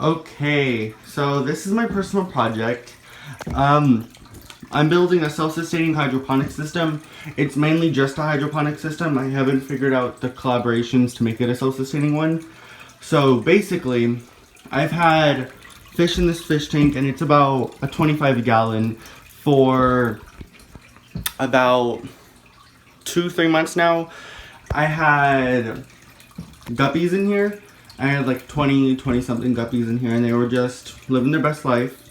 Okay, so this is my personal project. I'm building a self-sustaining hydroponic system. It's mainly just a hydroponic system. I haven't figured out the collaborations to make it a self-sustaining one. So basically, I've had fish in this fish tank, and it's about a 25 gallon for about 2-3 months now. I had guppies in here. I had like 20 something guppies in here, and they were just living their best life.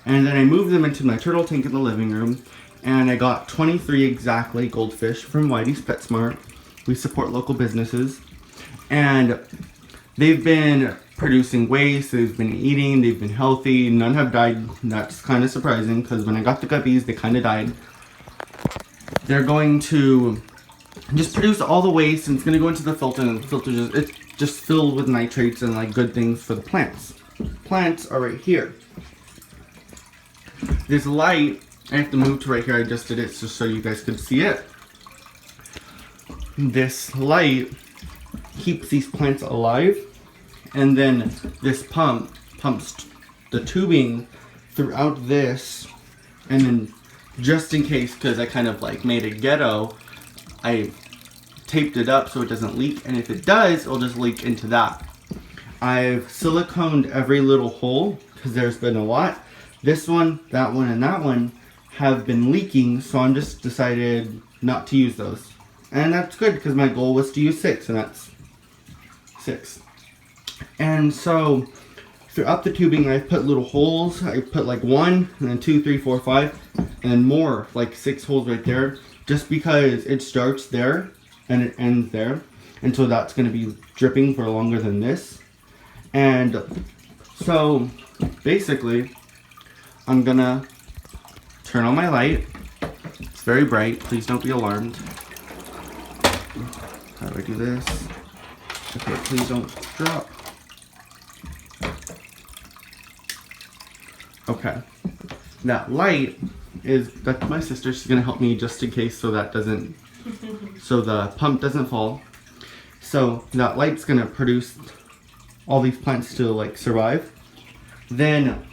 And then I moved them into my turtle tank in the living room, and I got 23 exactly goldfish from Whitey's PetSmart. We support local businesses, and they've been producing waste, they've been eating, they've been healthy, none have died. That's kind of surprising because when I got the guppies, they kind of died. They're going to just produce all the waste, and it's going to go into the filter, and the filter it's just filled with nitrates and like good things for the plants. Plants are right here. This light, I have to move to right here, I just did it just so you guys could see it. This light keeps these plants alive, and then this pump pumps the tubing throughout this, and then just in case, because I kind of like made a ghetto, I taped it up so it doesn't leak, and if it does, it'll just leak into that. I've siliconed every little hole because there's been a lot. This one, and that one have been leaking, so I'm just decided not to use those. And that's good because my goal was to use 6, and that's 6. And so throughout the tubing, I put little holes. I put like 1, and then 2, 3, 4, 5, and then more, like 6 holes right there, just because it starts there and it ends there. And so that's going to be dripping for longer than this. And so basically, I'm gonna turn on my light. It's very bright. Please don't be alarmed. How do I do this? Okay, please don't drop. Okay. That light is, that's my sister. She's gonna help me just in case so that doesn't, so the pump doesn't fall. So that light's gonna produce all these plants to like survive. Then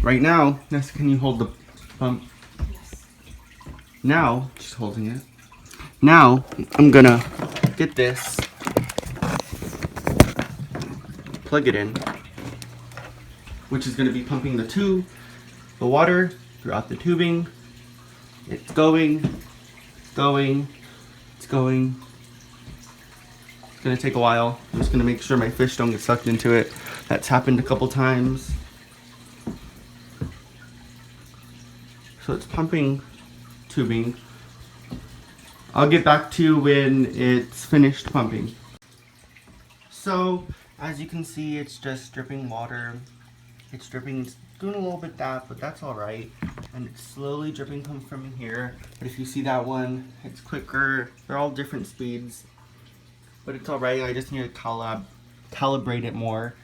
right now, Nessa, can you hold the pump? Yes. Now, she's holding it. Now, I'm gonna get this, plug it in, which is gonna be pumping the water throughout the tubing. It's going, it's going, it's going. It's gonna take a while. I'm just gonna make sure my fish don't get sucked into it. That's happened a couple times. So it's pumping tubing. I'll get back to you when it's finished pumping. So as you can see, it's just dripping water. It's dripping, it's doing a little bit that, but that's alright. And it's slowly dripping comes from here. But if you see that one, it's quicker. They're all different speeds. But it's alright, I just need to calibrate it more.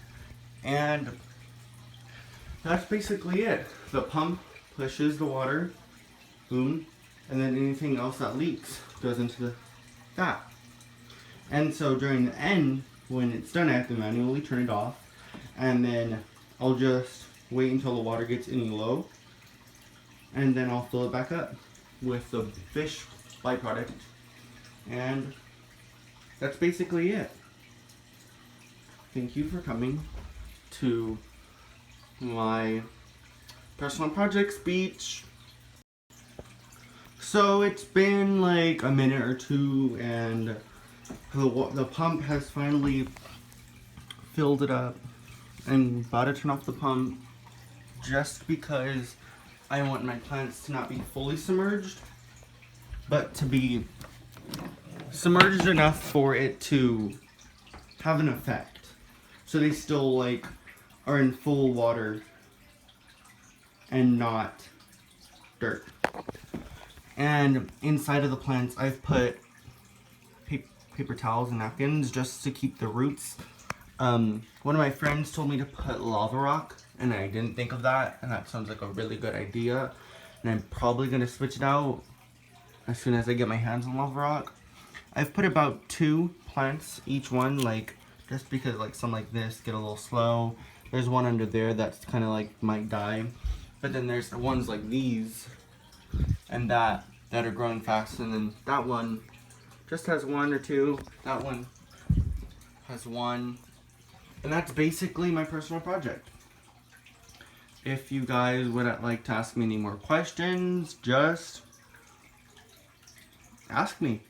And that's basically it. The pump pushes the water, boom, and then anything else that leaks goes into that. And so during the end, when it's done, I have to manually turn it off, and then I'll just wait until the water gets any low, and then I'll fill it back up with the fish byproduct, and that's basically it. Thank you for coming to my personal project speech. So it's been like a minute or two, and the pump has finally filled it up. I'm about to turn off the pump just because I want my plants to not be fully submerged, but to be submerged enough for it to have an effect. So they still like are in full water and not dirt. And inside of the plants, I've put paper towels and napkins just to keep the roots. One of my friends told me to put lava rock, and I didn't think of that, and that sounds like a really good idea. And I'm probably gonna switch it out as soon as I get my hands on lava rock. I've put about 2 plants, each one, like, just because like some like this get a little slow, There's one under there that's kind of like might die. But then there's the ones like these and that are growing fast. And then that one just has one or two. That one has one. And that's basically my personal project. If you guys would like to ask me any more questions, just ask me.